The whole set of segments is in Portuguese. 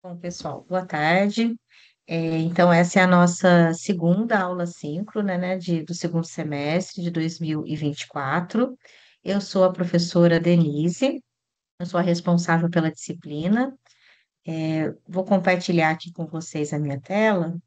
Bom, pessoal, boa tarde. Então, essa é a nossa segunda aula síncrona, né, do segundo semestre de 2024. Eu sou a professora Denise, eu sou a responsável pela disciplina. Vou compartilhar aqui com vocês a minha tela.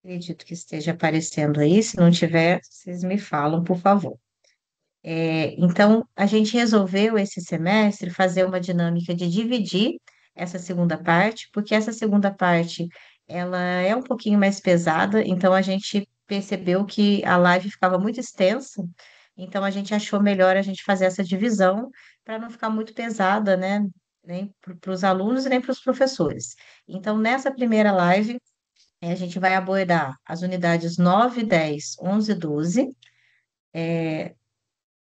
Acredito que esteja aparecendo aí. Se não tiver, vocês me falam, por favor. Então, a gente resolveu esse semestre fazer uma dinâmica de dividir essa segunda parte, porque essa segunda parte ela é um pouquinho mais pesada, então a gente percebeu que a live ficava muito extensa, então a gente achou melhor a gente fazer essa divisão para não ficar muito pesada, né? Nem para os alunos e nem para os professores. Então, nessa primeira live, a gente vai abordar as unidades 9, 10, 11 e 12.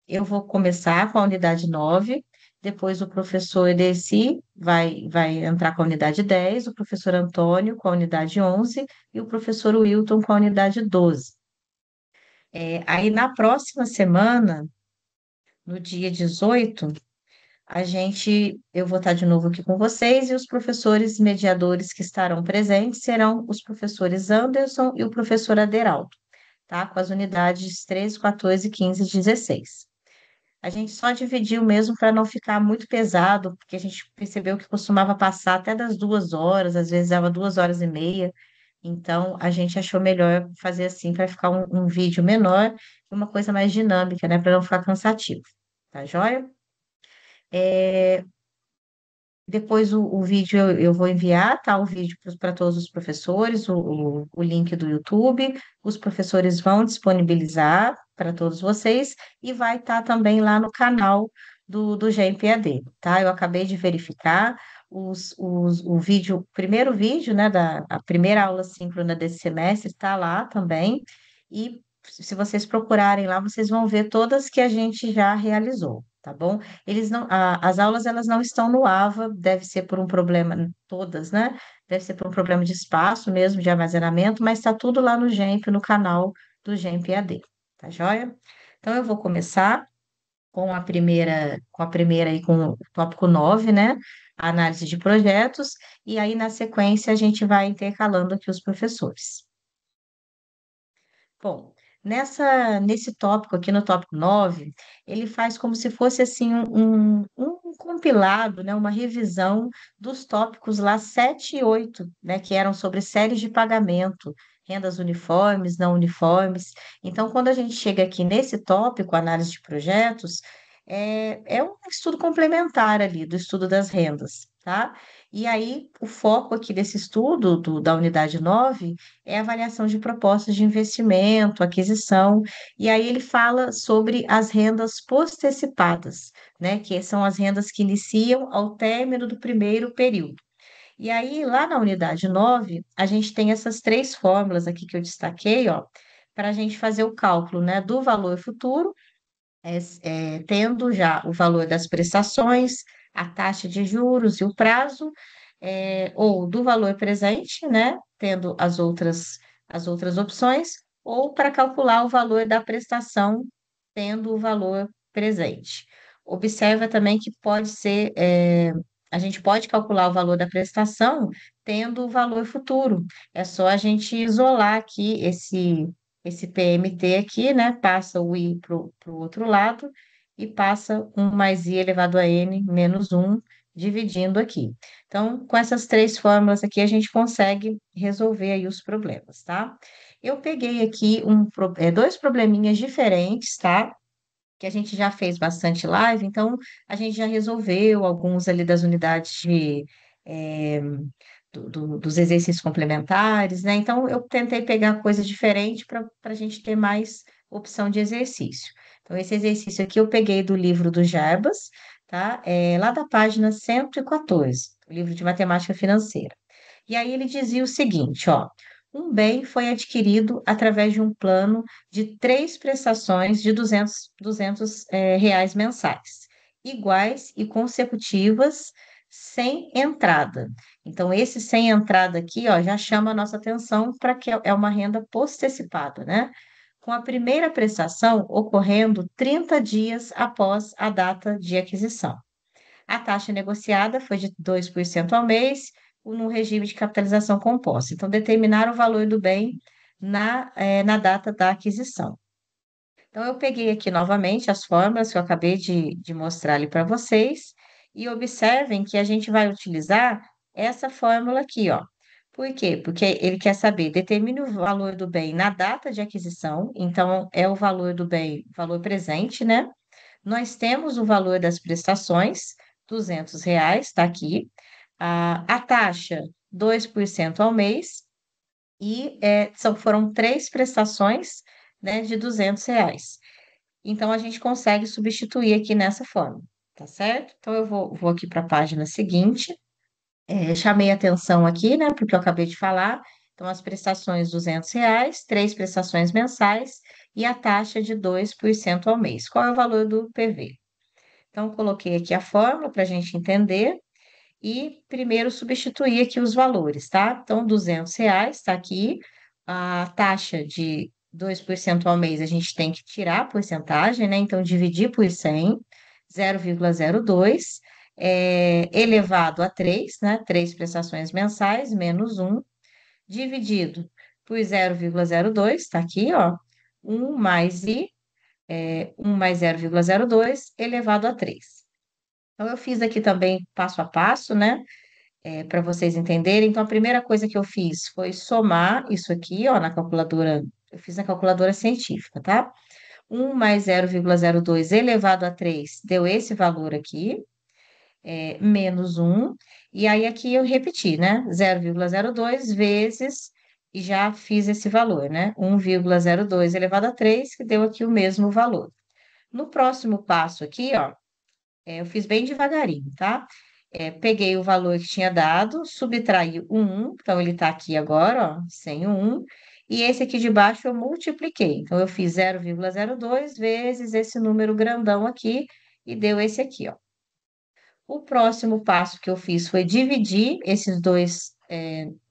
Eu vou começar com a unidade 9, depois o professor Edeci vai entrar com a unidade 10, o professor Antônio com a unidade 11 e o professor Wilton com a unidade 12. Aí na próxima semana, no dia 18, eu vou estar de novo aqui com vocês e os professores mediadores que estarão presentes serão os professores Anderson e o professor Aderaldo, tá? Com as unidades 13, 14, 15 e 16. A gente só dividiu mesmo para não ficar muito pesado, porque a gente percebeu que costumava passar até das 2 horas, às vezes dava 2 horas e meia. Então, a gente achou melhor fazer assim para ficar um vídeo menor e uma coisa mais dinâmica, né? Para não ficar cansativo. Tá joia? É, Depois o vídeo eu vou enviar, tá? O vídeo para todos os professores, o link do YouTube. Os professores vão disponibilizar para todos vocês e vai estar também lá no canal do GMPAD, tá? Eu acabei de verificar o vídeo, o primeiro vídeo, né, a primeira aula síncrona desse semestre está lá também. E se vocês procurarem lá, vocês vão ver todas que a gente já realizou, tá bom? As aulas elas não estão no AVA, deve ser por um problema, todas, né? Deve ser por um problema de espaço mesmo, de armazenamento, mas está tudo lá no GEMP, no canal do GEMP AD, tá joia? Então eu vou começar com a primeira aí, com o tópico 9, né? A análise de projetos, e aí na sequência a gente vai intercalando aqui os professores. Bom, nesse tópico aqui, no tópico 9, ele faz como se fosse assim um compilado, né, uma revisão dos tópicos lá 7 e 8, né, que eram sobre séries de pagamento, rendas uniformes, não uniformes. Então, quando a gente chega aqui nesse tópico, análise de projetos, é um estudo complementar ali do estudo das rendas, tá? E aí, o foco aqui desse estudo da unidade 9 é avaliação de propostas de investimento, aquisição, e aí ele fala sobre as rendas postecipadas, né, que são as rendas que iniciam ao término do primeiro período. E aí, lá na unidade 9 a gente tem essas três fórmulas aqui que eu destaquei, ó, para a gente fazer o cálculo, né, do valor futuro, tendo já o valor das prestações, a taxa de juros e o prazo, ou do valor presente, né, tendo as outras opções, ou para calcular o valor da prestação, tendo o valor presente. Observa também que a gente pode calcular o valor da prestação tendo o valor futuro. É só a gente isolar aqui esse PMT aqui, né? Passa o I para o outro lado e passa 1 mais I elevado a N menos 1, dividindo aqui. Então, com essas três fórmulas aqui, a gente consegue resolver aí os problemas, tá? Eu peguei aqui dois probleminhas diferentes, tá? Que a gente já fez bastante live, então a gente já resolveu alguns ali das unidades eh, dos exercícios complementares, né? Então eu tentei pegar coisa diferente para a gente ter mais opção de exercício. Então, esse exercício aqui eu peguei do livro do Jarbas, tá? Lá da página 114, o livro de matemática financeira. E aí ele dizia o seguinte, ó. Um bem foi adquirido através de um plano de três prestações de 200 reais mensais. iguais e consecutivas sem entrada. Então, esse sem entrada aqui, ó, já chama a nossa atenção para que é uma renda postecipada, né? Com a primeira prestação ocorrendo 30 dias após a data de aquisição. A taxa negociada foi de 2% ao mês, no regime de capitalização composta. Então, determinar o valor do bem na data da aquisição. Então, eu peguei aqui novamente as fórmulas que eu acabei de mostrar ali para vocês, e observem que a gente vai utilizar essa fórmula aqui, ó. Por quê? Porque ele quer saber, determine o valor do bem na data de aquisição, então é o valor do bem, valor presente, né? Nós temos o valor das prestações, R$ 200, está aqui. A taxa, 2% ao mês, e foram três prestações, né, de R$ 200. Então, a gente consegue substituir aqui nessa forma, tá certo? Então, eu vou aqui para a página seguinte. Chamei atenção aqui, né, porque eu acabei de falar. Então, as prestações R$ 200, três prestações mensais e a taxa de 2% ao mês. Qual é o valor do PV? Então, coloquei aqui a fórmula para a gente entender e primeiro substituir aqui os valores, tá? Então, R$ 200 está aqui, a taxa de 2% ao mês a gente tem que tirar a porcentagem, né? Então, dividir por 100, 0,02, elevado a 3, né? Três prestações mensais, menos um, dividido por 0,02, está aqui, ó, 1 mais 1 mais 0,02 elevado a 3. Então, eu fiz aqui também passo a passo, né? Para vocês entenderem. Então, a primeira coisa que eu fiz foi somar isso aqui, ó, na calculadora. Eu fiz na calculadora científica, tá? 1 mais 0,02 elevado a 3 deu esse valor aqui, menos 1. E aí, aqui eu repeti, né? 0,02 vezes, e já fiz esse valor, né? 1,02 elevado a 3 que deu aqui o mesmo valor. No próximo passo aqui, ó, eu fiz bem devagarinho, tá? Peguei o valor que tinha dado, subtraí o 1, então ele está aqui agora, ó, sem o 1, e esse aqui de baixo eu multipliquei. Então, eu fiz 0,02 vezes esse número grandão aqui, e deu esse aqui, ó. O próximo passo que eu fiz foi dividir esses dois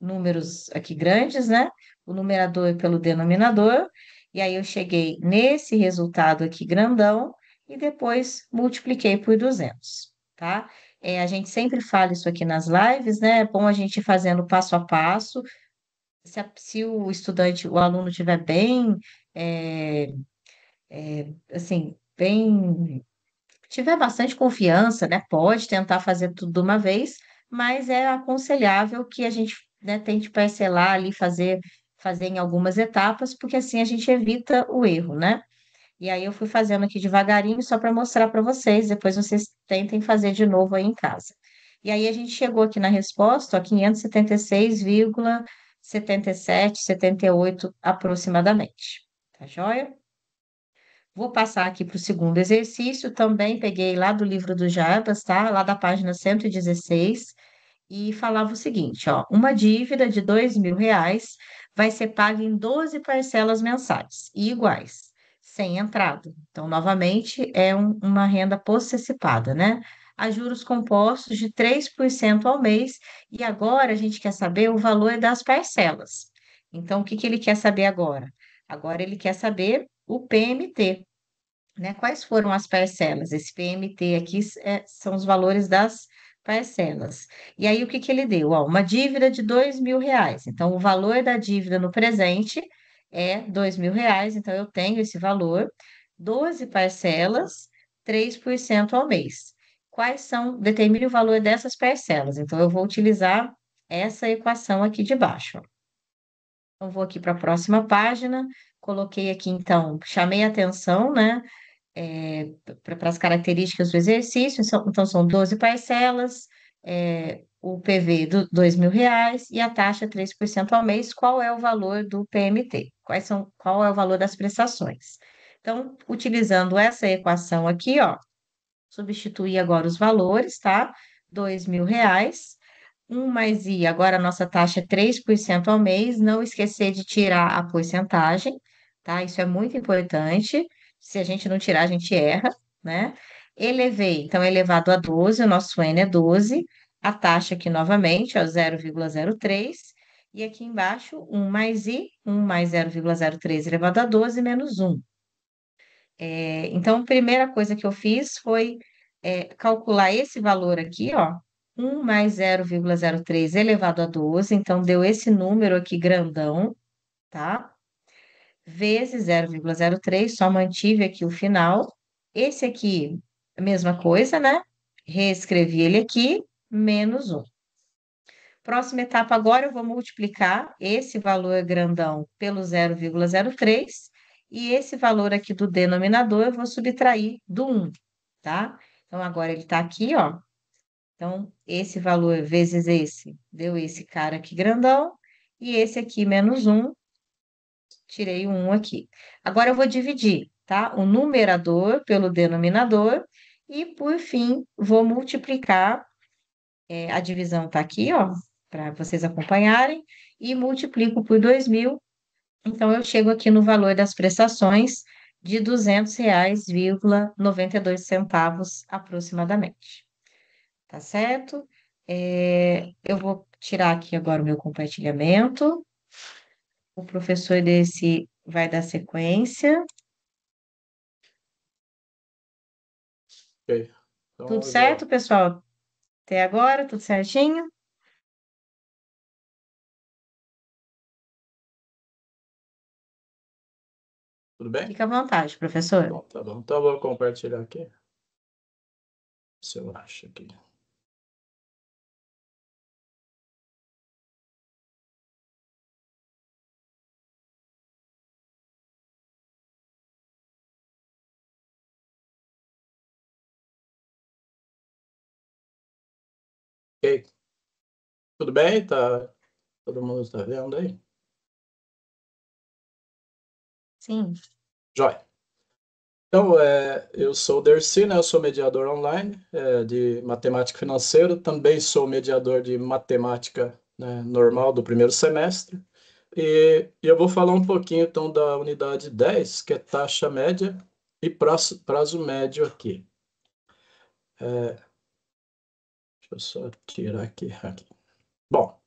números aqui grandes, né? O numerador pelo denominador, e aí eu cheguei nesse resultado aqui grandão e depois multipliquei por 200, tá? A gente sempre fala isso aqui nas lives, né? É bom a gente ir fazendo passo a passo. Se o estudante, o aluno estiver bem, é, assim, bem tiver bastante confiança, né, pode tentar fazer tudo de uma vez, mas é aconselhável que a gente, né, tente parcelar ali, fazer em algumas etapas, porque assim a gente evita o erro, né? E aí eu fui fazendo aqui devagarinho só para mostrar para vocês, depois vocês tentem fazer de novo aí em casa. E aí a gente chegou aqui na resposta, ó, 576,77, 78 aproximadamente. Tá joia? Vou passar aqui para o segundo exercício, também peguei lá do livro do Jarbas, tá? Lá da página 116, e falava o seguinte, ó, uma dívida de R$ 2.000 vai ser paga em 12 parcelas mensais, e iguais, sem entrada. Então, novamente, é uma renda postecipada, né? A juros compostos de 3% ao mês, e agora a gente quer saber o valor das parcelas. Então, o que que ele quer saber agora? Agora ele quer saber o PMT, né? Quais foram as parcelas? Esse PMT aqui são os valores das parcelas. E aí, o que que ele deu? Ó, uma dívida de R$ 2.000. Então, o valor da dívida no presente é R$ 2.000. Então, eu tenho esse valor, 12 parcelas, 3% ao mês. Quais são? Determine o valor dessas parcelas. Então, eu vou utilizar essa equação aqui de baixo, ó. Então, vou aqui para a próxima página. Coloquei aqui, então, chamei a atenção, né? Para as características do exercício, então são 12 parcelas, o PV do R$ 2.000 e a taxa 3% ao mês. Qual é o valor do PMT? Qual é o valor das prestações? Então, utilizando essa equação aqui, ó, substituir agora os valores, tá? R$ 2.000, 1 mais I, agora a nossa taxa é 3% ao mês, não esquecer de tirar a porcentagem, tá? Isso é muito importante. Se a gente não tirar, a gente erra, né? Elevei, então, elevado a 12, o nosso N é 12, a taxa aqui novamente, ó, 0,03, e aqui embaixo, 1 mais I, 1 mais 0,03 elevado a 12 menos 1. Então, a primeira coisa que eu fiz foi calcular esse valor aqui, ó, 1 mais 0,03 elevado a 12, então deu esse número aqui grandão, tá? Vezes 0,03, só mantive aqui o final. Esse aqui, a mesma coisa, né? Reescrevi ele aqui, menos 1. Próxima etapa agora, eu vou multiplicar esse valor grandão pelo 0,03 e esse valor aqui do denominador eu vou subtrair do 1, tá? Então, agora ele está aqui, ó. Então, esse valor vezes esse, deu esse cara aqui grandão, e esse aqui menos 1, tirei o 1 aqui. Agora eu vou dividir, tá? O numerador pelo denominador, e por fim, vou multiplicar, a divisão está aqui, ó, para vocês acompanharem, e multiplico por 2.000. Então, eu chego aqui no valor das prestações de R$ 200,92 aproximadamente. Tá certo? Eu vou tirar aqui agora o meu compartilhamento. O professor desse vai dar sequência. Ok. Então, Tudo eu vou... certo, pessoal? Até agora, tudo certinho? Tudo bem? Fica à vontade, professor. Bom, tá bom. Então, eu vou compartilhar aqui. Se eu acho aqui. Ok. Tudo bem? Tá... Todo mundo está vendo aí? Sim. Joia. Então, eu sou o Dercy, né? Eu sou mediador online de matemática financeira, também sou mediador de matemática, né, normal do primeiro semestre. E eu vou falar um pouquinho, então, da unidade 10, que é taxa média e prazo médio aqui. Deixa eu só tirar aqui. Bom,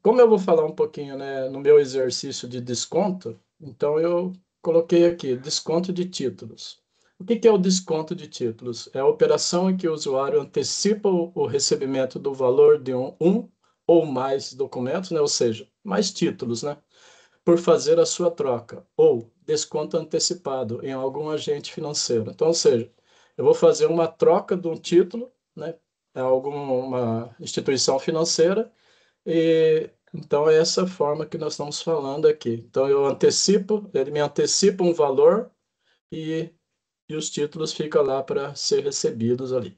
como eu vou falar um pouquinho, né, no meu exercício de desconto, então eu coloquei aqui desconto de títulos. O que que é o desconto de títulos? É a operação em que o usuário antecipa o recebimento do valor de um ou mais documentos, né, ou seja, mais títulos, né, por fazer a sua troca, ou desconto antecipado em algum agente financeiro. Então, ou seja, eu vou fazer uma troca de um título, né, a alguma instituição financeira, e então é essa forma que nós estamos falando aqui. Então eu antecipo, ele me antecipa um valor e, e os títulos ficam lá para ser recebidos ali.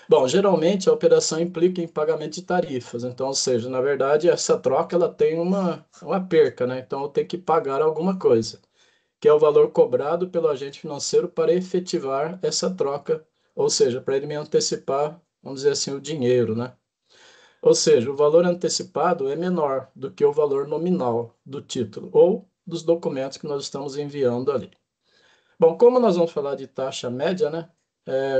Bom, geralmente a operação implica em pagamento de tarifas, então, ou seja, na verdade essa troca ela tem uma perca, né? Então eu tenho que pagar alguma coisa, que é o valor cobrado pelo agente financeiro para efetivar essa troca, ou seja, para ele me antecipar, vamos dizer assim, o dinheiro, né? Ou seja, o valor antecipado é menor do que o valor nominal do título ou dos documentos que nós estamos enviando ali. Bom, como nós vamos falar de taxa média, né?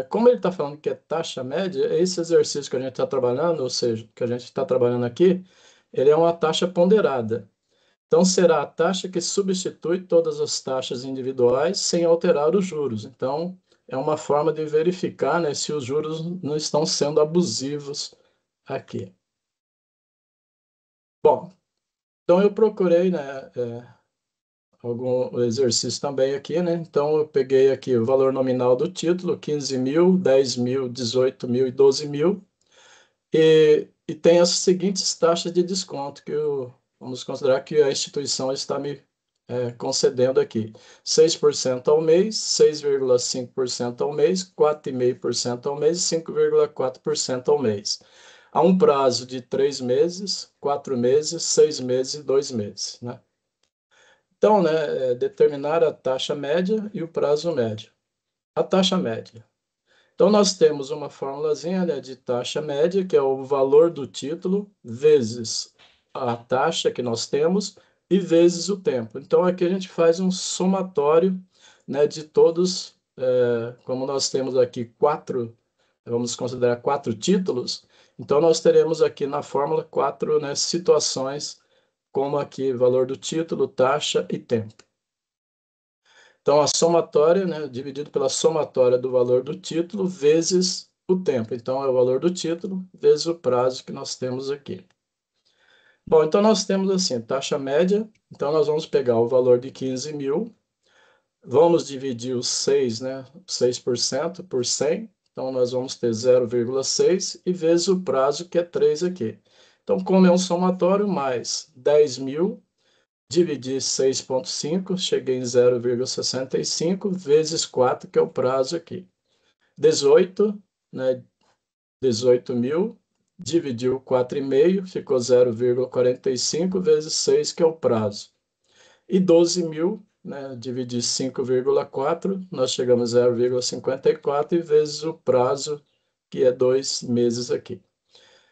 Como ele está falando que é taxa média, esse exercício que a gente está trabalhando, ou seja, que a gente está trabalhando aqui, ele é uma taxa ponderada. Então, será a taxa que substitui todas as taxas individuais sem alterar os juros. Então, é uma forma de verificar, né, se os juros não estão sendo abusivos aqui. Bom, então eu procurei, né, algum exercício também aqui, né? Então eu peguei aqui o valor nominal do título, 15.000, 10.000, 18.000 e 12.000, e tem as seguintes taxas de desconto vamos considerar que a instituição está me concedendo aqui: 6% ao mês, 6,5% ao mês, 4,5% ao mês e 5,4% ao mês. Há um prazo de 3 meses, 4 meses, 6 meses e 2 meses, né? Então, né, determinar a taxa média e o prazo médio. A taxa média. Então, nós temos uma formulazinha, né, de taxa média, que é o valor do título, vezes a taxa que nós temos e vezes o tempo. Então, aqui a gente faz um somatório, né, de todos como nós temos aqui vamos considerar 4 títulos, então nós teremos aqui na fórmula 4, né, situações, como aqui valor do título, taxa e tempo. Então, a somatória, né, dividido pela somatória do valor do título vezes o tempo. Então, é o valor do título vezes o prazo que nós temos aqui. Bom, então nós temos assim, taxa média. Então, nós vamos pegar o valor de 15 mil, vamos dividir os 6, né, 6% por 100. Então, nós vamos ter 0,6 e vezes o prazo, que é 3 aqui. Então, como é um somatório, mais 10 mil, dividir 6,5, cheguei em 0,65, vezes 4, que é o prazo aqui. 18, né, 18 mil, dividiu 4,5, ficou 0,45, vezes 6, que é o prazo. E 12 mil, né, dividir 5,4, nós chegamos a 0,54, e vezes o prazo, que é 2 meses aqui.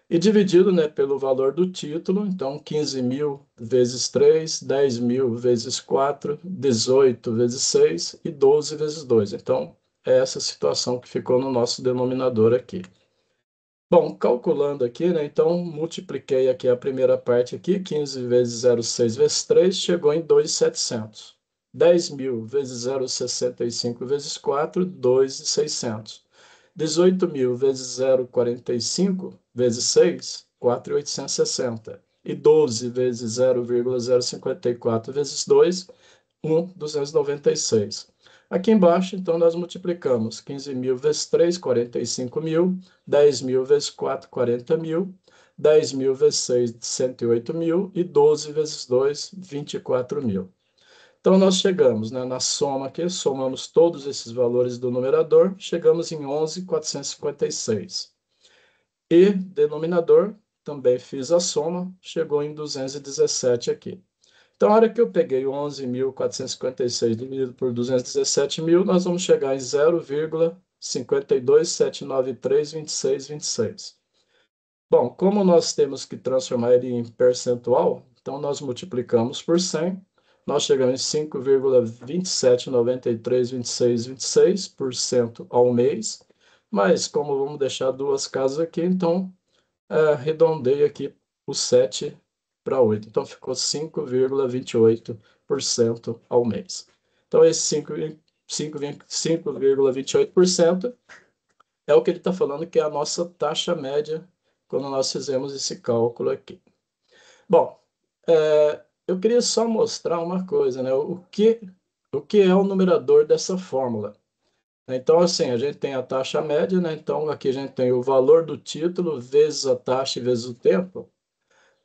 E dividido, né, pelo valor do título, então 15 mil vezes 3, 10 mil vezes 4, 18 vezes 6 e 12 vezes 2. Então, é essa situação que ficou no nosso denominador aqui. Bom, calculando aqui, né, então multipliquei aqui a primeira parte aqui, 15 vezes 0,6 vezes 3, chegou em 2.700. 10 mil vezes 0,65 vezes 4, 2.600. 18 mil vezes 0,45 vezes 6, 4.860. E 12 vezes 0,054 vezes 2, 1.296. Aqui embaixo, então, nós multiplicamos 15 mil vezes 3, 45 mil, 10 mil vezes 4, 40 mil, 10 mil vezes 6, 108 mil, e 12 vezes 2, 24 mil. Então, nós chegamos, né, na soma aqui, somamos todos esses valores do numerador, chegamos em 11.456. E denominador, também fiz a soma, chegou em 217 aqui. Então, a hora que eu peguei 11.456 dividido por 217 mil, nós vamos chegar em 0,527932626. Bom, como nós temos que transformar ele em percentual, então nós multiplicamos por 100, nós chegamos em 5,27932626% ao mês, mas como vamos deixar duas casas aqui, então arredondei aqui o 7 para 8. Então ficou 5,28% ao mês. Então esse 5,28% é o que ele está falando que é a nossa taxa média quando nós fizemos esse cálculo aqui. Bom, eu queria só mostrar uma coisa, né? O que é o numerador dessa fórmula? Então, assim, a gente tem a taxa média, né? Então, aqui a gente tem o valor do título vezes a taxa e vezes o tempo.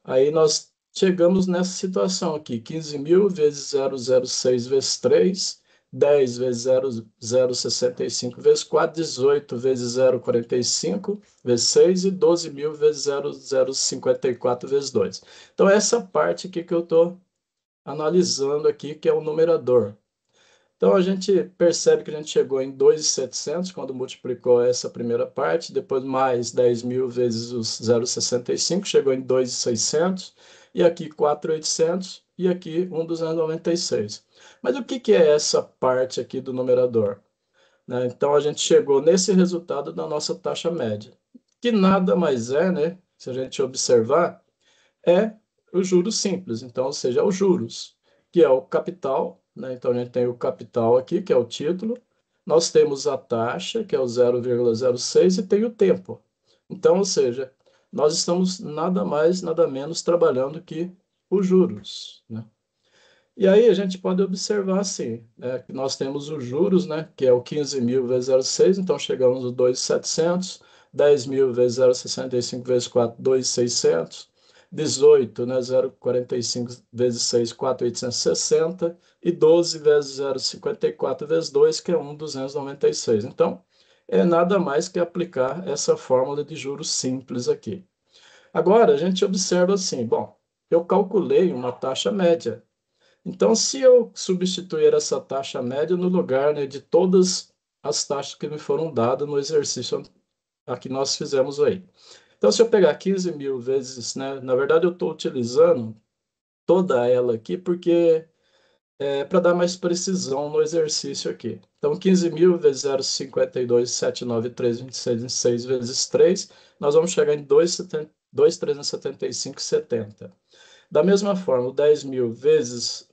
Aí nós chegamos nessa situação aqui, 15 mil vezes 0,06 vezes 3, 10 vezes 0,065 vezes 4, 18 vezes 0,45 vezes 6 e 12 mil vezes 0,054 vezes 2. Então, essa parte aqui que eu estou analisando aqui, que é o numerador. Então, a gente percebe que a gente chegou em 2.700 quando multiplicou essa primeira parte, depois mais 10 mil vezes os 0,65, chegou em 2.600, e aqui 4.800, e aqui 1.296. Mas o que é essa parte aqui do numerador? Né? Então, a gente chegou nesse resultado da nossa taxa média, que nada mais é, né? Se a gente observar, é o juros simples, então, ou seja, os juros, que é o capital, né? Então, a gente tem o capital aqui, que é o título, nós temos a taxa, que é o 0,06, e tem o tempo. Então, ou seja, nós estamos nada mais, nada menos trabalhando que os juros, né? E aí a gente pode observar assim, né, que nós temos os juros, né, que é o 15 mil vezes 0,6, então chegamos no 2.700, 10 mil vezes 0,65 vezes 4, 2.600, 18, né, 0,45 vezes 6, 4.860, e 12 vezes 0,54 vezes 2, que é 1.296. Então, é nada mais que aplicar essa fórmula de juros simples aqui. Agora, a gente observa assim, bom, eu calculei uma taxa média. Então, se eu substituir essa taxa média no lugar, né, de todas as taxas que me foram dadas no exercício a que nós fizemos aí. Então, se eu pegar 15 mil vezes, né, na verdade eu estou utilizando toda ela aqui porque para dar mais precisão no exercício aqui. Então, 15.000 vezes 0,52, 793, 26, 26 vezes 3, nós vamos chegar em 2.375,70. Da mesma forma, 10.000 vezes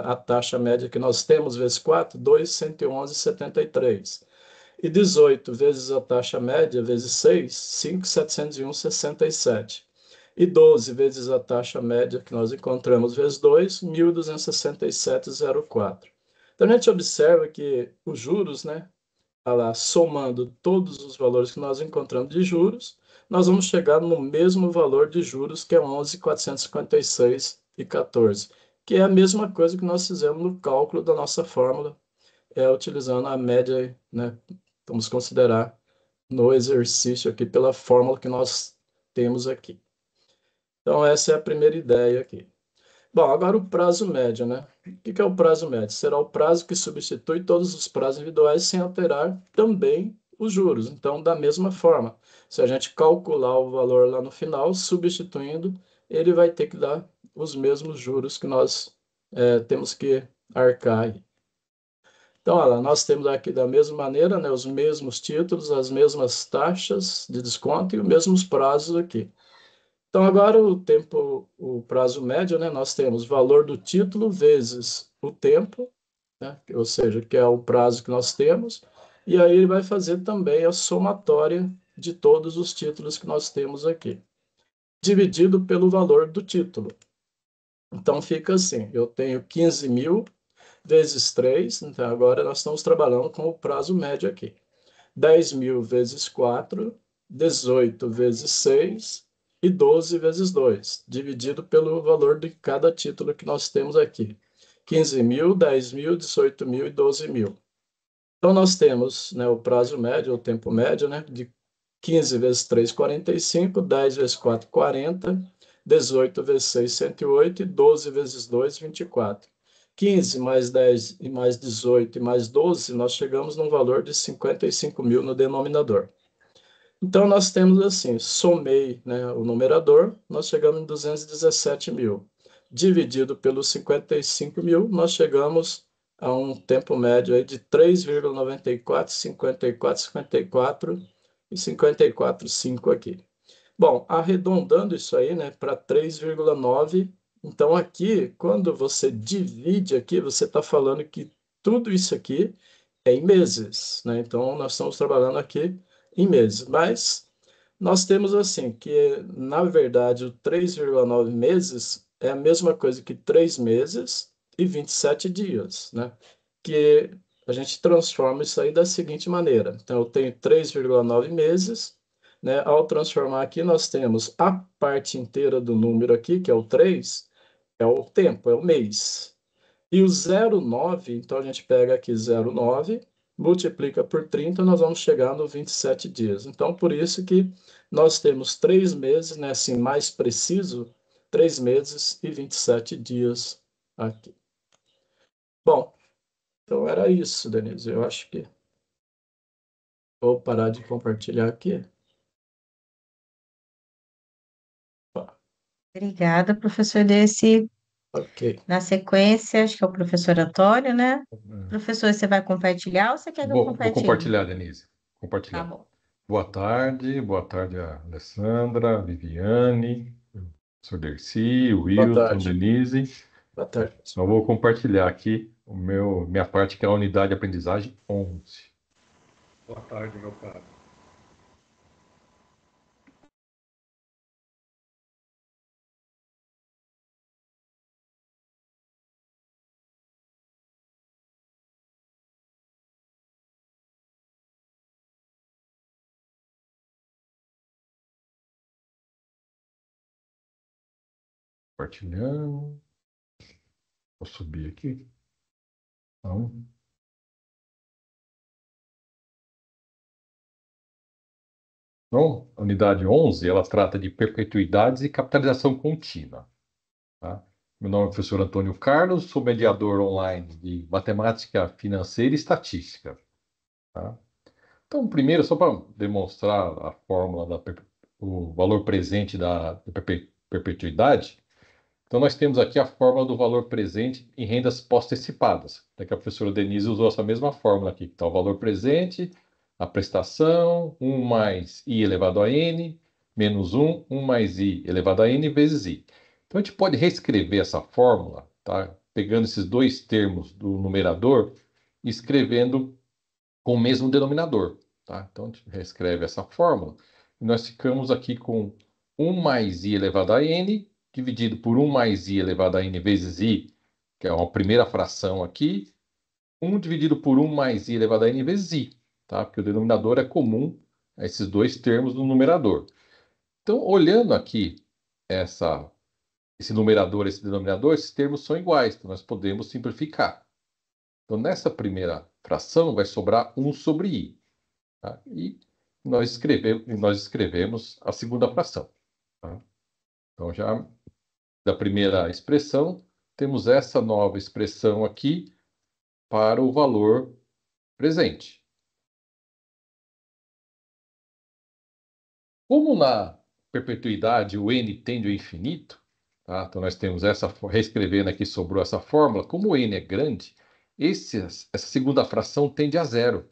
a taxa média que nós temos, vezes 4, 2.111,73. E 18 vezes a taxa média, vezes 6, 5.701,67. E 12 vezes a taxa média que nós encontramos, vezes 2, 1.267,04. Então, a gente observa que os juros, né, lá, somando todos os valores que nós encontramos de juros, nós vamos chegar no mesmo valor de juros, que é 11.456,14, que é a mesma coisa que nós fizemos no cálculo da nossa fórmula, utilizando a média, né? Vamos considerar no exercício aqui pela fórmula que nós temos aqui. Então, essa é a primeira ideia aqui. Bom, agora o prazo médio, né? O que é o prazo médio? Será o prazo que substitui todos os prazos individuais sem alterar também os juros. Então, da mesma forma, se a gente calcular o valor lá no final, substituindo, ele vai ter que dar os mesmos juros que nós temos que arcar aí. Então, olha, nós temos aqui da mesma maneira, né, os mesmos títulos, as mesmas taxas de desconto e os mesmos prazos aqui. Então, agora o prazo médio, né, nós temos valor do título vezes o tempo, né, ou seja, que é o prazo que nós temos, e aí ele vai fazer também a somatória de todos os títulos que nós temos aqui, dividido pelo valor do título. Então, fica assim, eu tenho 15.000 vezes 3, então agora nós estamos trabalhando com o prazo médio aqui. 10.000 vezes 4, 18 vezes 6 e 12 vezes 2, dividido pelo valor de cada título que nós temos aqui. 15.000, 10.000, 18.000 e 12.000. Então, nós temos, né, o prazo médio, o tempo médio, né, de 15 vezes 3, 45, 10 vezes 4, 40, 18 vezes 6, 108 e 12 vezes 2, 24. 15 mais 10 e mais 18 e mais 12, nós chegamos num valor de 55.000 no denominador. Então, nós temos assim, somei, né, o numerador, nós chegamos em 217.000. Dividido pelos 55.000, nós chegamos a um tempo médio aí de 3,94, 54, 54 e 54,5 aqui. Bom, arredondando isso aí, né, para 3,9. Então, aqui, quando você divide aqui, você está falando que tudo isso aqui é em meses, né? Então, nós estamos trabalhando aqui em meses. Mas nós temos assim, que na verdade o 3,9 meses é a mesma coisa que 3 meses e 27 dias, né? Que a gente transforma isso aí da seguinte maneira. Então, eu tenho 3,9 meses, né? Ao transformar aqui, nós temos a parte inteira do número aqui, que é o 3, é o tempo, é o mês. E o 0,9, então a gente pega aqui 0,9, multiplica por 30, nós vamos chegar no 27 dias. Então, por isso que nós temos 3 meses, né, assim, mais preciso, 3 meses e 27 dias aqui. Bom, então era isso, Denise. Eu acho que vou parar de compartilhar aqui. Obrigada, professor Desse. Ok. Na sequência, acho que é o professor Antônio, né? Professor, você vai compartilhar ou você quer que eu Vou compartilhe? compartilhar, Denise. Tá Compartilhar. bom. Boa tarde, Alessandra, Viviane, professor Dercy, Boa Wilton, tarde. Denise. Boa tarde, Eu pessoal. vou compartilhar aqui minha parte, que é a unidade de aprendizagem 11. Boa tarde, meu caro. Compartilhando. Vou subir aqui. Então, a unidade 11, ela trata de perpetuidades e capitalização contínua. Tá? Meu nome é professor Antônio Carlos, sou mediador online de matemática financeira e estatística. Tá? Então, primeiro, só para demonstrar a fórmula o valor presente da perpetuidade, Então, nós temos aqui a fórmula do valor presente em rendas pós-antecipadas. Daqui a professora Denise usou essa mesma fórmula aqui. Então, o valor presente, a prestação, 1 mais i elevado a n, menos 1 mais i elevado a n vezes i. Então, a gente pode reescrever essa fórmula, tá? Pegando esses dois termos do numerador e escrevendo com o mesmo denominador. Tá? Então, a gente reescreve essa fórmula e nós ficamos aqui com 1 mais i elevado a n, dividido por 1 mais i elevado a n vezes i, que é uma primeira fração aqui, 1 dividido por 1 mais i elevado a n vezes i, tá? Porque o denominador é comum a esses dois termos no numerador. Então, olhando aqui esse numerador e esse denominador, esses termos são iguais, então nós podemos simplificar. Então, nessa primeira fração vai sobrar 1 sobre i. Tá? E nós escrevemos a segunda fração. Tá? Então, já da primeira expressão, temos essa nova expressão aqui para o valor presente. Como na perpetuidade o n tende ao infinito, tá? Então nós temos reescrevendo aqui sobrou essa fórmula, como o n é grande, essa segunda fração tende a zero,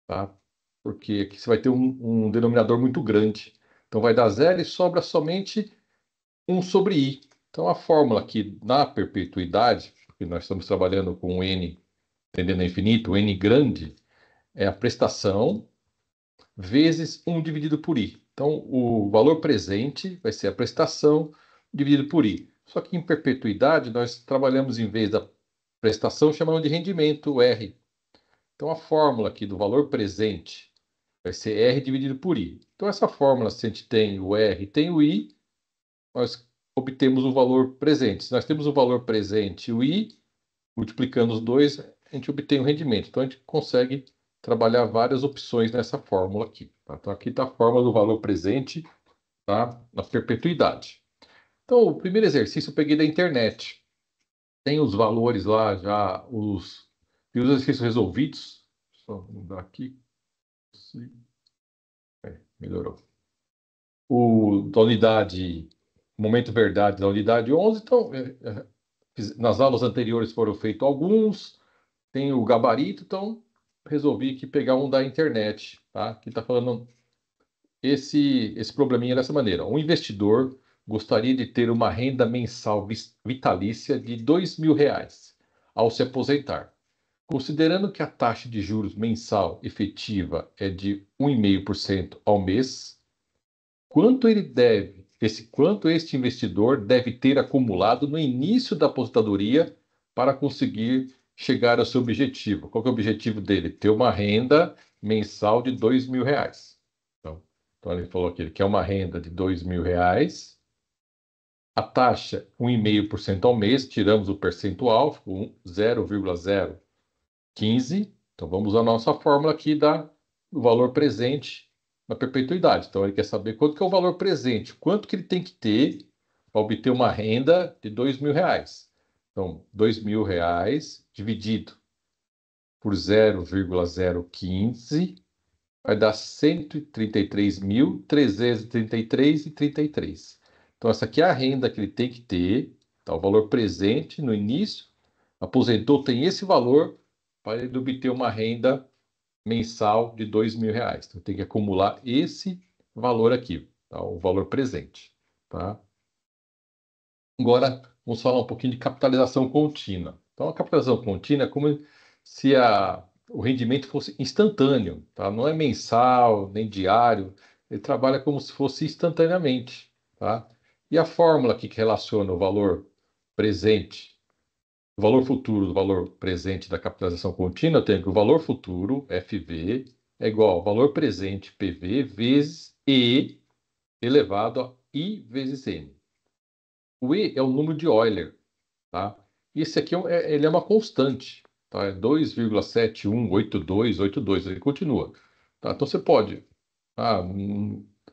tá? Porque aqui você vai ter um denominador muito grande. Então vai dar zero e sobra somente 1 sobre i. Então a fórmula aqui na perpetuidade, porque nós estamos trabalhando com o n tendendo ao infinito, o n grande, é a prestação vezes 1 dividido por i. Então o valor presente vai ser a prestação dividido por i. Só que em perpetuidade nós trabalhamos em vez da prestação chamando de rendimento, o R. Então a fórmula aqui do valor presente vai ser R dividido por I. Então essa fórmula, se a gente tem o R e tem o I, nós obtemos o valor presente. Se nós temos o valor presente e o I, multiplicando os dois, a gente obtém o rendimento. Então a gente consegue trabalhar várias opções nessa fórmula aqui. Tá? Então aqui está a fórmula do valor presente, tá? Na perpetuidade. Então o primeiro exercício eu peguei da internet. Tem os valores lá já, os exercícios resolvidos. Só mudar aqui. Melhorou. O da unidade, momento verdade da unidade 11. Então, nas aulas anteriores foram feitos alguns. Tem o gabarito, então resolvi aqui pegar um da internet, tá? Que está falando esse probleminha dessa maneira. Um investidor gostaria de ter uma renda mensal vitalícia de R$ 2.000 ao se aposentar. Considerando que a taxa de juros mensal efetiva é de 1,5% ao mês, quanto este investidor deve ter acumulado no início da aposentadoria para conseguir chegar ao seu objetivo? Qual que é o objetivo dele? Ter uma renda mensal de R$ 2.000. Então ele falou que ele quer uma renda de R$ 2.000. A taxa 1,5% ao mês, tiramos o percentual, ficou 0,015. Então vamos usar a nossa fórmula aqui do valor presente na perpetuidade. Então ele quer saber quanto que é o valor presente, quanto que ele tem que ter para obter uma renda de R$ 2.000. Então, R$ 2.000 dividido por 0,015 vai dar 133.333,33. Então essa aqui é a renda que ele tem que ter, tá? O valor presente no início, aposentou, tem esse valor para ele obter uma renda mensal de R$ 2.000. Então tem que acumular esse valor aqui, tá? O valor presente, tá? Agora vamos falar um pouquinho de capitalização contínua. Então a capitalização contínua é como se o rendimento fosse instantâneo, tá? Não é mensal nem diário, ele trabalha como se fosse instantaneamente, tá? E a fórmula aqui que relaciona o valor presente, o valor futuro do valor presente da capitalização contínua, tem que o valor futuro, FV, é igual ao valor presente, PV, vezes E elevado a I vezes N. O E é o número de Euler, tá? E esse aqui ele é uma constante, tá? É 2,718282, ele continua. Tá? Então você pode... a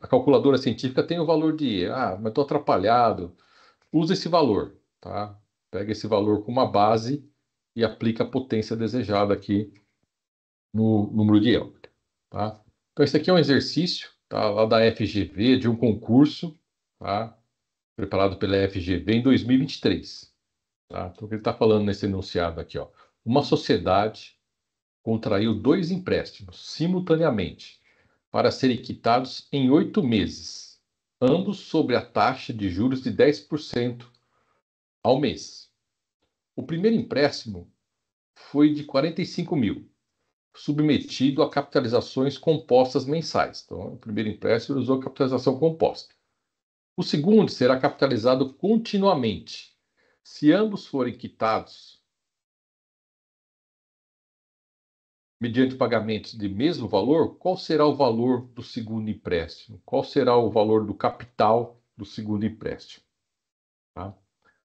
calculadora científica tem o valor de E. Mas estou atrapalhado. Usa esse valor, tá? Pega esse valor como uma base e aplica a potência desejada aqui no número de Euler, tá? Então esse aqui é um exercício, tá? Lá da FGV, de um concurso, tá? preparado pela FGV em 2023. Tá? Então, o que ele está falando nesse enunciado aqui, ó? Uma sociedade contraiu 2 empréstimos simultaneamente para serem quitados em 8 meses, ambos sobre a taxa de juros de 10% ao mês. O primeiro empréstimo foi de 45 mil, submetido a capitalizações compostas mensais. Então, o primeiro empréstimo ele usou capitalização composta. O segundo será capitalizado continuamente. Se ambos forem quitados mediante pagamentos de mesmo valor, qual será o valor do segundo empréstimo? Qual será o valor do capital do segundo empréstimo? Tá?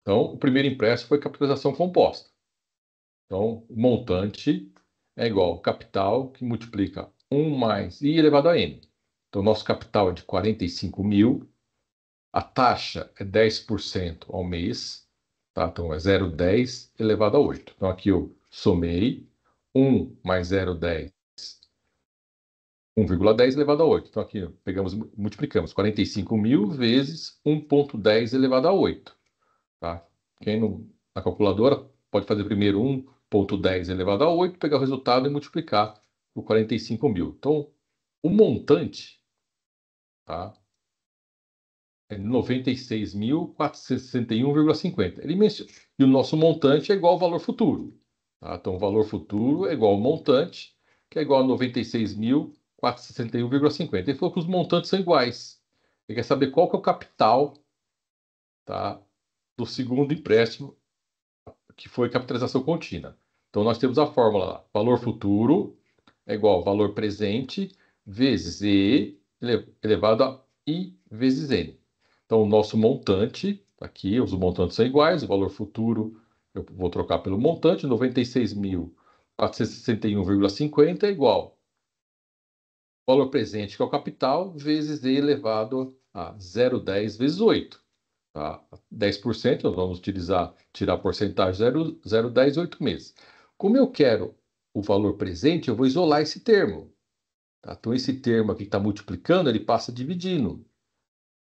Então, o primeiro empréstimo foi capitalização composta. Então, o montante é igual ao capital que multiplica 1 mais I elevado a N. Então, nosso capital é de 45 mil, a taxa é 10% ao mês, tá? Então é 0,10 elevado a 8. Então aqui eu somei 1 mais 0,10, 1,10 elevado a 8. Então aqui pegamos, multiplicamos 45 mil vezes 1,10 elevado a 8. Tá? Quem não, na calculadora pode fazer primeiro 1,10 elevado a 8, pegar o resultado e multiplicar por 45 mil. Então o montante, tá? É 96.461,50. Ele menciona. E o nosso montante é igual ao valor futuro. Tá? Então, o valor futuro é igual ao montante, que é igual a 96.461,50. Ele falou que os montantes são iguais. Ele quer saber qual que é o capital, tá, do segundo empréstimo, que foi capitalização contínua. Então, nós temos a fórmula lá. Valor futuro é igual ao valor presente vezes E elevado a I vezes N. Então, o nosso montante, aqui os montantes são iguais, o valor futuro eu vou trocar pelo montante, 96.461,50 é igual ao valor presente, que é o capital, vezes E elevado a 0,10 vezes 8. Tá? 10%, nós vamos tirar a porcentagem 0,10, 8 meses. Como eu quero o valor presente, eu vou isolar esse termo. Tá? Então, esse termo aqui que está multiplicando, ele passa dividindo.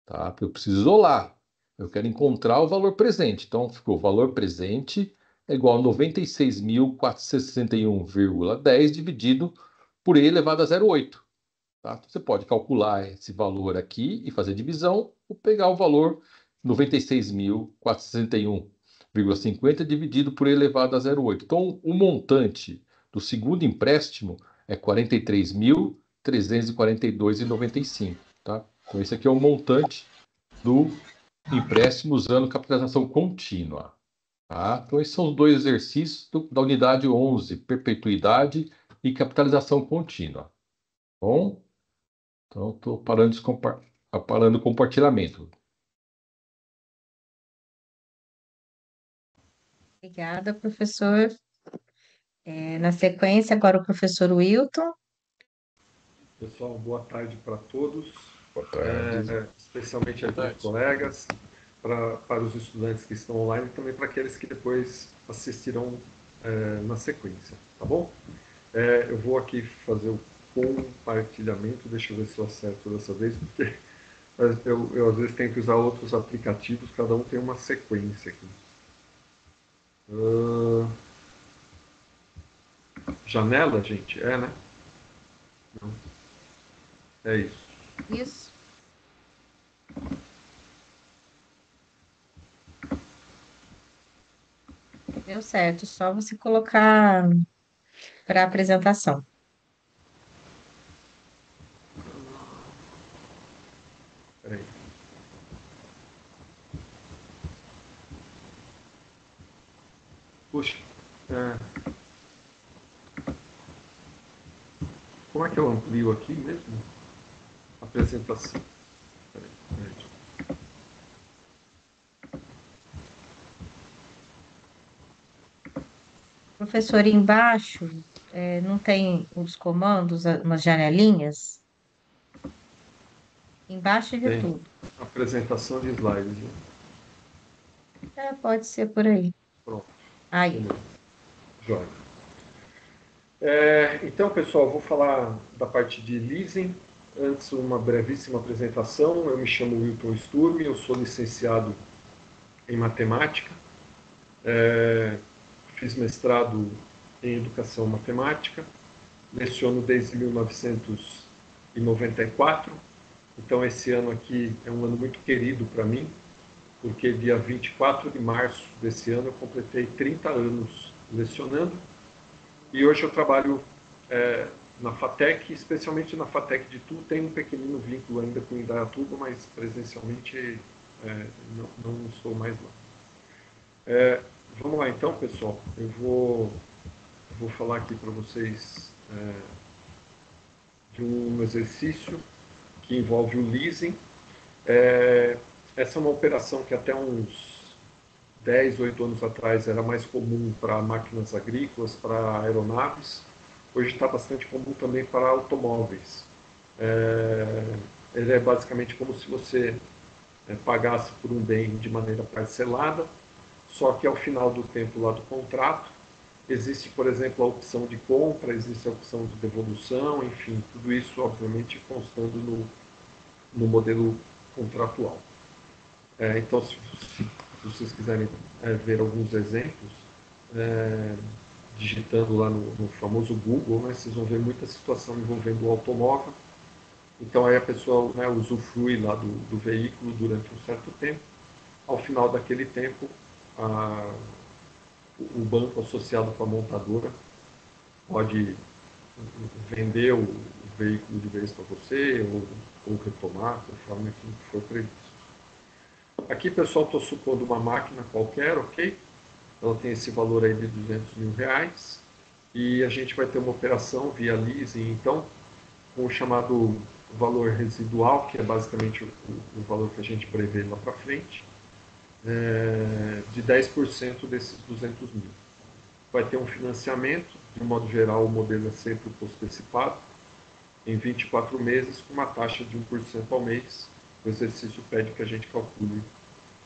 Tá? Eu preciso isolar. Eu quero encontrar o valor presente. Então, ficou o valor presente é igual a 96.461,10 dividido por E elevado a 0,8. Tá? Então, você pode calcular esse valor aqui e fazer divisão, ou pegar o valor 96.461,50 dividido por E elevado a 0,8. Então, o montante do segundo empréstimo é 43.342,95. Tá? Então, esse aqui é o montante do empréstimo usando capitalização contínua. Tá? Então, esses são os 2 exercícios da unidade 11, perpetuidade e capitalização contínua. Bom, então estou parando o compartilhamento. Obrigada, professor. Na sequência, agora o professor Wilton. Pessoal, boa tarde para todos, Boa tarde. especialmente aqui os colegas, para os estudantes que estão online e também para aqueles que depois assistirão na sequência, tá bom? Eu vou aqui fazer o compartilhamento, deixa eu ver se eu acerto dessa vez, porque eu às vezes tenho que usar outros aplicativos, cada um tem uma sequência aqui. Janela, gente? Né? Não. É isso. Isso. Deu certo, só você colocar para apresentação. Peraí. Puxa. Como é que eu amplio aqui mesmo? Apresentação. Peraí. Professor, embaixo não tem os comandos, umas janelinhas? Embaixo de Tem tudo. apresentação de slides. Né? Pode ser por aí. Pronto. Aí. Joia. Então, pessoal, vou falar da parte de leasing, Antes, uma brevíssima apresentação. Eu me chamo Wilton Sturmi, eu sou licenciado em matemática, fiz mestrado em educação matemática, leciono desde 1994, então esse ano aqui é um ano muito querido para mim, porque dia 24 de março desse ano eu completei 30 anos lecionando, e hoje eu trabalho na FATEC, especialmente na FATEC de Itu. Tem um pequenino vínculo ainda com Indaiatuba, mas presencialmente não estou mais lá. Vamos lá então, pessoal. Eu vou falar aqui para vocês de um exercício que envolve o leasing. Essa é uma operação que até uns 10, 8 anos atrás era mais comum para máquinas agrícolas, para aeronaves. Hoje está bastante comum também para automóveis. Ele é basicamente como se você pagasse por um bem de maneira parcelada, só que ao final do tempo lá do contrato, existe, por exemplo, a opção de compra, existe a opção de devolução, enfim, tudo isso, obviamente, constando no modelo contratual. Então, se vocês quiserem ver alguns exemplos, digitando lá no famoso Google, né, vocês vão ver muita situação envolvendo o automóvel. Então, aí a pessoa usufrui lá do veículo durante um certo tempo. Ao final daquele tempo, o banco associado com a montadora pode vender o veículo de vez para você ou retomar, conforme for previsto. Aqui, pessoal, estou supondo uma máquina qualquer, ok? Ela tem esse valor aí de R$200 mil, e a gente vai ter uma operação via leasing, então, com o chamado valor residual, que é basicamente o valor que a gente prevê lá para frente, de 10% desses 200 mil. Vai ter um financiamento, de um modo geral o modelo é sempre post-antecipado, em 24 meses, com uma taxa de 1% ao mês. O exercício pede que a gente calcule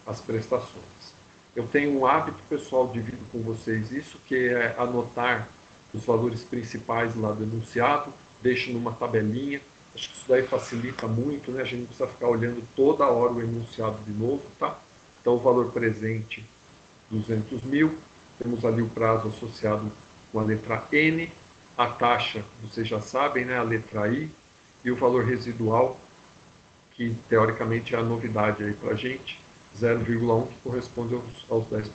as prestações. Eu tenho um hábito, pessoal, divido com vocês isso, que é anotar os valores principais lá do enunciado, deixo numa tabelinha. Acho que isso daí facilita muito, né? A gente não precisa ficar olhando toda hora o enunciado de novo, tá? Então, o valor presente, 200 mil. Temos ali o prazo associado com a letra N. A taxa, vocês já sabem, né? A letra I. E o valor residual, que teoricamente é a novidade aí para a gente, 0,1, que corresponde aos 10%.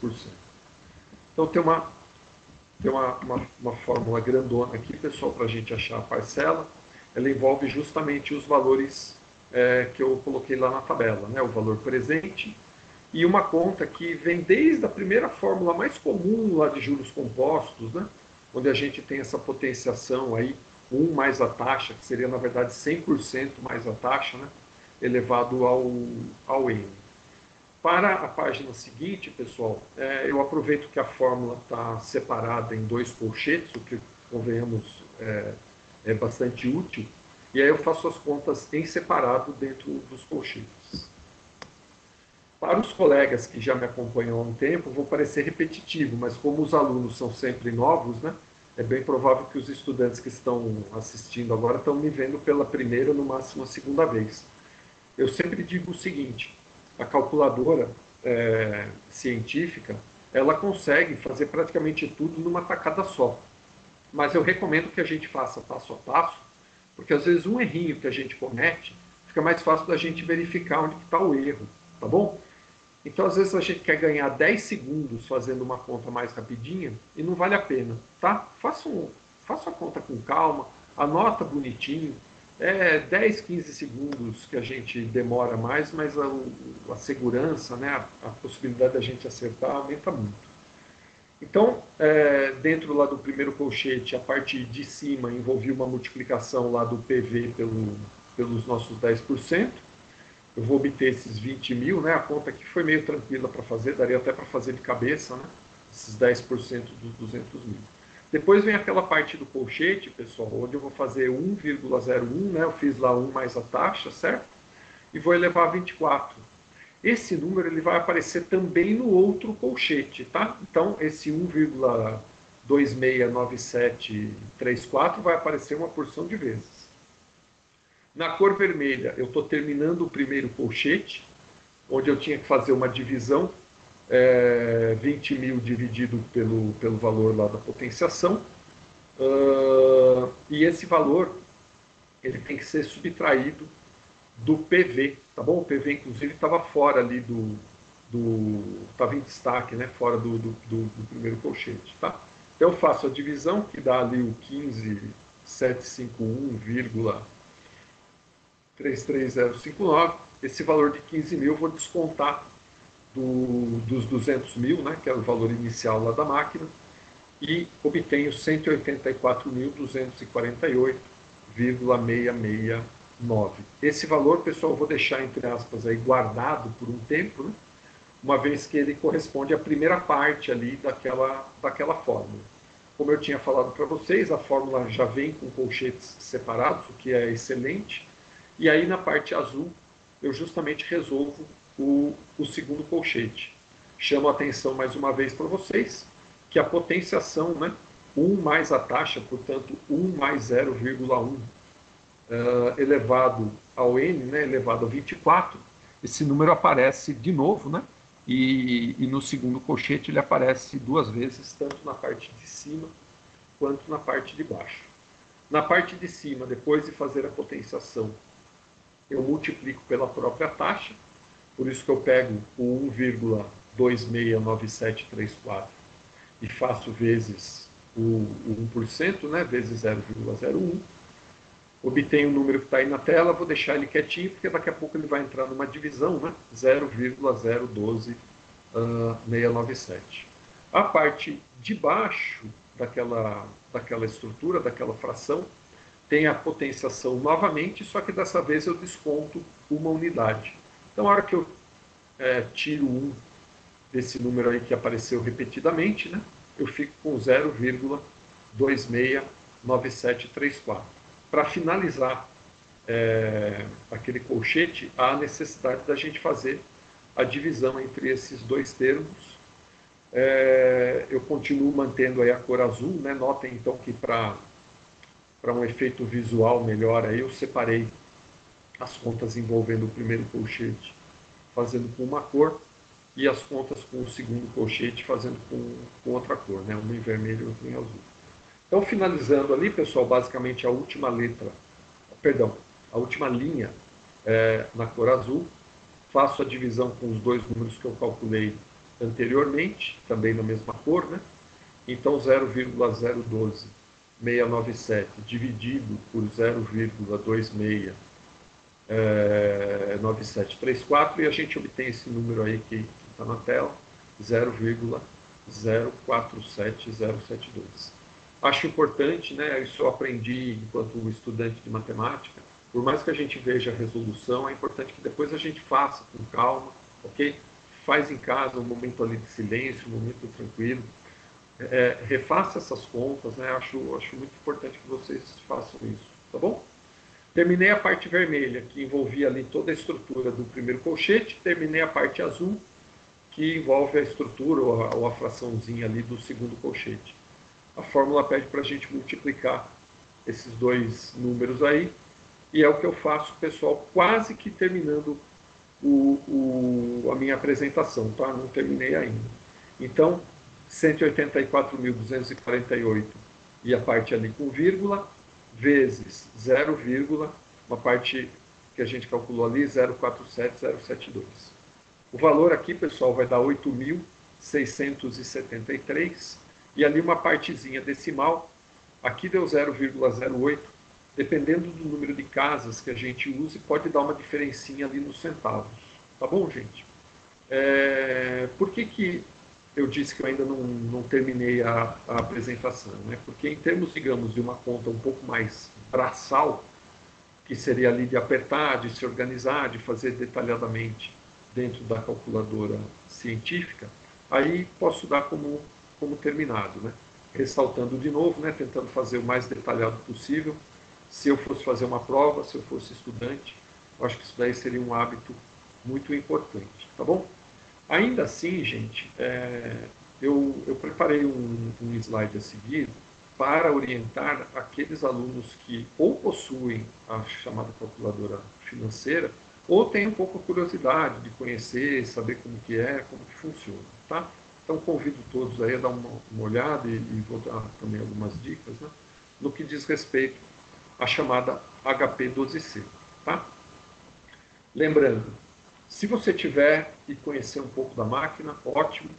Então, tem uma fórmula grandona aqui, pessoal, para a gente achar a parcela. Ela envolve justamente os valores que eu coloquei lá na tabela, né? O valor presente e uma conta que vem desde a primeira fórmula mais comum lá de juros compostos, né? Onde a gente tem essa potenciação aí, 1 mais a taxa, que seria, na verdade, 100% mais a taxa, né? Elevado ao N. Para a página seguinte, pessoal, eu aproveito que a fórmula está separada em 2 colchetes, o que, convenhamos, é bastante útil, e aí eu faço as contas em separado dentro dos colchetes. Para os colegas que já me acompanham há um tempo, vou parecer repetitivo, mas como os alunos são sempre novos, né, é bem provável que os estudantes que estão assistindo agora estão me vendo pela primeira, no máximo a segunda vez. Eu sempre digo o seguinte: a calculadora científica, ela consegue fazer praticamente tudo numa tacada só. Mas eu recomendo que a gente faça passo a passo, porque às vezes um errinho que a gente comete, fica mais fácil da gente verificar onde está o erro, tá bom? Então, às vezes a gente quer ganhar 10 segundos fazendo uma conta mais rapidinha e não vale a pena, tá? Faça a conta com calma, anota bonitinho. 10, 15 segundos que a gente demora mais, mas a segurança, né, a possibilidade da gente acertar aumenta muito. Então, dentro lá do primeiro colchete, a parte de cima envolvia uma multiplicação lá do PV pelos nossos 10%. Eu vou obter esses 20 mil, né? A conta aqui foi meio tranquila para fazer, daria até para fazer de cabeça, né? Esses 10% dos 200 mil. Depois vem aquela parte do colchete, pessoal, onde eu vou fazer 1,01, né? Eu fiz lá 1 mais a taxa, certo? E vou elevar a 24. Esse número ele vai aparecer também no outro colchete, tá? Então, esse 1,269734 vai aparecer uma porção de vezes. Na cor vermelha, eu estou terminando o primeiro colchete, onde eu tinha que fazer uma divisão, 20 mil dividido pelo valor lá da potenciação, e esse valor ele tem que ser subtraído do PV, tá bom? O PV, inclusive, estava fora ali estava em destaque, né? Fora do primeiro colchete, tá? Então, eu faço a divisão, que dá ali o 15.751,33059. Esse valor de 15 mil eu vou descontar dos 200 mil, né? Que era o valor inicial lá da máquina, e obtenho 184.248,669. Esse valor, pessoal, eu vou deixar, entre aspas, aí, guardado por um tempo, né? Uma vez que ele corresponde à primeira parte ali daquela fórmula. Como eu tinha falado para vocês, a fórmula já vem com colchetes separados, o que é excelente. E aí, na parte azul, eu justamente resolvo o segundo colchete. Chamo a atenção mais uma vez para vocês que a potenciação, né, 1 mais a taxa, portanto, 1 mais 0,1 elevado ao n, né, elevado a 24, esse número aparece de novo, né? E no segundo colchete ele aparece 2 vezes, tanto na parte de cima quanto na parte de baixo. Na parte de cima, depois de fazer a potenciação, eu multiplico pela própria taxa, por isso que eu pego o 1,269734 e faço vezes o 1%, né, vezes 0,01. Obtenho o número que está aí na tela, vou deixar ele quietinho, porque daqui a pouco ele vai entrar numa divisão, né, 0,012697. A parte de baixo daquela estrutura, daquela fração, tem a potenciação novamente, só que dessa vez eu desconto uma unidade. Então, a hora que eu tiro 1 desse número aí que apareceu repetidamente, né, eu fico com 0,269734. Para finalizar aquele colchete, há a necessidade da gente fazer a divisão entre esses dois termos. Eu continuo mantendo aí a cor azul, né? Notem então que para um efeito visual melhor aí, eu separei as contas envolvendo o primeiro colchete fazendo com uma cor e as contas com o segundo colchete fazendo com outra cor, né? Uma em vermelho e outra em azul. Então, finalizando ali, pessoal, basicamente a última linha na cor azul, faço a divisão com os dois números que eu calculei anteriormente, também na mesma cor, né? Então, 0,012697 dividido por 0,269734 e a gente obtém esse número aí que está na tela, 0,047072. Acho importante, né, isso eu aprendi enquanto estudante de matemática, por mais que a gente veja a resolução, é importante que depois a gente faça com calma, ok? Faz em casa um momento ali de silêncio, um momento tranquilo, refaça essas contas, né? Acho muito importante que vocês façam isso, tá bom? Terminei a parte vermelha, que envolvia ali toda a estrutura do primeiro colchete, terminei a parte azul, que envolve a estrutura ou a fraçãozinha ali do segundo colchete. A fórmula pede para a gente multiplicar esses dois números aí, e é o que eu faço, pessoal, quase que terminando a minha apresentação, tá? Não terminei ainda. Então, 184.248 e a parte ali com vírgula, vezes 0, uma parte que a gente calculou ali, 0,47072. O valor aqui, pessoal, vai dar 8.673, e ali uma partezinha decimal, aqui deu 0,08, dependendo do número de casas que a gente use, pode dar uma diferencinha ali nos centavos. Tá bom, gente? Por que eu disse que eu ainda não terminei a apresentação? Né? Porque em termos, digamos, de uma conta um pouco mais braçal, que seria ali de apertar, de se organizar, de fazer detalhadamente dentro da calculadora científica, aí posso dar como terminado, né? Ressaltando de novo, né? Tentando fazer o mais detalhado possível. Se eu fosse fazer uma prova, se eu fosse estudante, eu acho que isso daí seria um hábito muito importante, tá bom? Ainda assim, gente, eu preparei um slide a seguir, para orientar aqueles alunos que ou possuem a chamada calculadora financeira ou têm um pouco a curiosidade de conhecer, saber como que é, como que funciona, tá? Então convido todos aí a dar uma olhada e vou dar também algumas dicas, né, no que diz respeito à chamada HP12C, tá? Lembrando, se você tiver e conhecer um pouco da máquina, ótimo.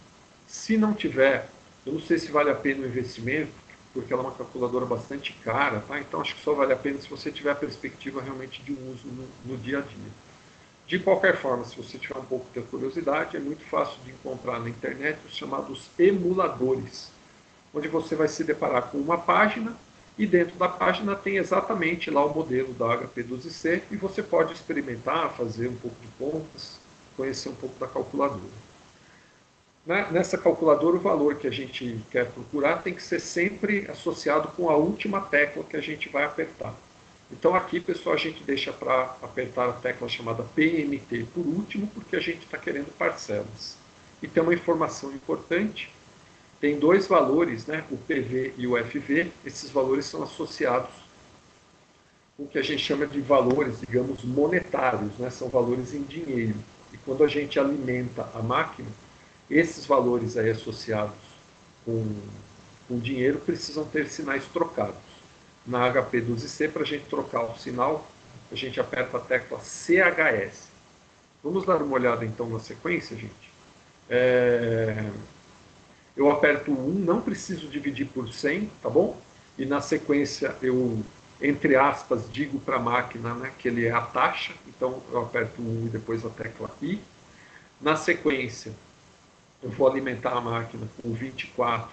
Se não tiver, eu não sei se vale a pena o investimento, porque ela é uma calculadora bastante cara, tá? Então acho que só vale a pena se você tiver a perspectiva realmente de um uso no dia a dia. De qualquer forma, se você tiver um pouco de curiosidade, é muito fácil de encontrar na internet os chamados emuladores, onde você vai se deparar com uma página e dentro da página tem exatamente lá o modelo da HP12C e você pode experimentar, fazer um pouco de contas, conhecer um pouco da calculadora. Nessa calculadora, o valor que a gente quer procurar tem que ser sempre associado com a última tecla que a gente vai apertar. Então aqui, pessoal, a gente deixa para apertar a tecla chamada PMT por último, porque a gente está querendo parcelas. E tem uma informação importante, tem dois valores, né, o PV e o FV, esses valores são associados com o que a gente chama de valores, digamos, monetários, né, são valores em dinheiro. E quando a gente alimenta a máquina, esses valores aí associados com dinheiro precisam ter sinais trocados. Na HP12C, para a gente trocar o sinal, a gente aperta a tecla CHS. Vamos dar uma olhada então na sequência, gente? Eu aperto 1, não preciso dividir por 100, tá bom? E na sequência eu, entre aspas, digo para a máquina, né, que ele é a taxa, então eu aperto 1 e depois a tecla I. Na sequência, eu vou alimentar a máquina com 24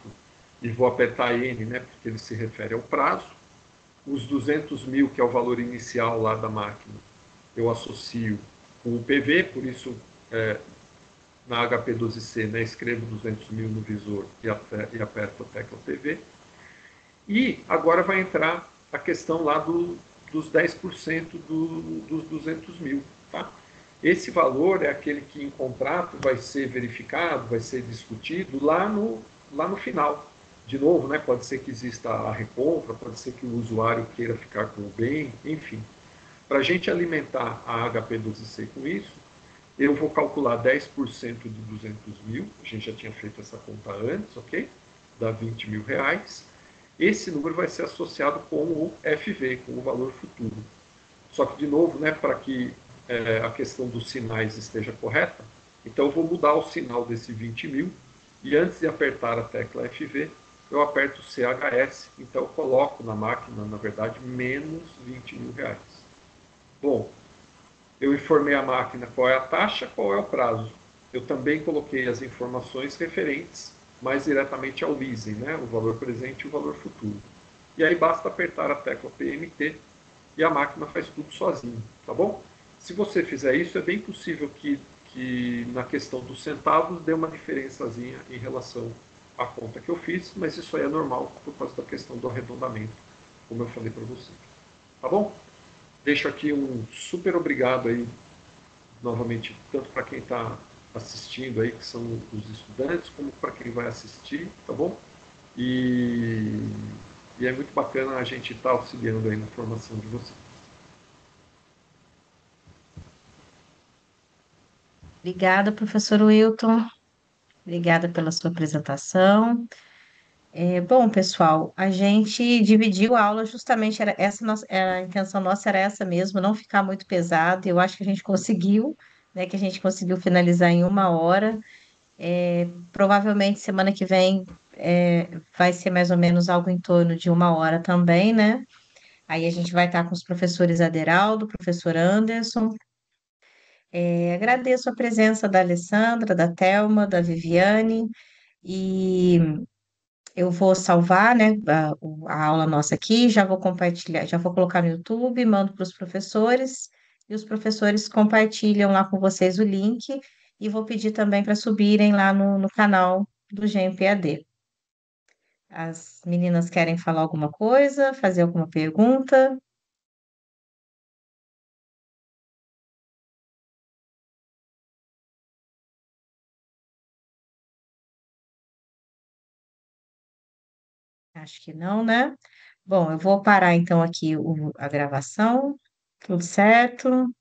e vou apertar N, né, porque ele se refere ao prazo. Os 200 mil, que é o valor inicial lá da máquina, eu associo com o PV, por isso na HP12C, né, escrevo 200 mil no visor e aperto a tecla PV. E agora vai entrar a questão lá dos 10% dos 200 mil. Tá? Esse valor é aquele que em contrato vai ser verificado, vai ser discutido lá no final. De novo, né, pode ser que exista a recompra, pode ser que o usuário queira ficar com o bem, enfim. Para a gente alimentar a HP12C com isso, eu vou calcular 10% de 200 mil, a gente já tinha feito essa conta antes, ok? Dá 20 mil reais. Esse número vai ser associado com o FV, com o valor futuro. Só que, de novo, né, para que a questão dos sinais esteja correta, então eu vou mudar o sinal desse 20 mil e antes de apertar a tecla FV, eu aperto CHS, então eu coloco na máquina, na verdade, menos 20 mil reais. Bom, eu informei a máquina qual é a taxa, qual é o prazo. Eu também coloquei as informações referentes mais diretamente ao leasing, né? O valor presente e o valor futuro. E aí basta apertar a tecla PMT e a máquina faz tudo sozinho, tá bom? Se você fizer isso, é bem possível que na questão dos centavos dê uma diferençazinha em relação à conta que eu fiz, mas isso aí é normal por causa da questão do arredondamento, como eu falei para você. Tá bom? Deixo aqui um super obrigado aí novamente, tanto para quem está assistindo aí, que são os estudantes, como para quem vai assistir, tá bom? E é muito bacana a gente estar auxiliando aí na formação de vocês. Obrigada, professor Wilton. Obrigada pela sua apresentação. Bom, pessoal, a gente dividiu a aula justamente, a intenção nossa era essa mesmo, não ficar muito pesado. Eu acho que a gente conseguiu, né? Que a gente conseguiu finalizar em uma hora. Provavelmente semana que vem vai ser mais ou menos algo em torno de uma hora também, né? Aí a gente vai estar com os professores Aderaldo, professor Anderson. Agradeço a presença da Alessandra, da Thelma, da Viviane, e eu vou salvar, né, a aula nossa aqui, já vou compartilhar, já vou colocar no YouTube, mando para os professores, e os professores compartilham lá com vocês o link, e vou pedir também para subirem lá no canal do GMPAD. As meninas querem falar alguma coisa, fazer alguma pergunta? Acho que não, né? Bom, eu vou parar então aqui a gravação. Tudo certo?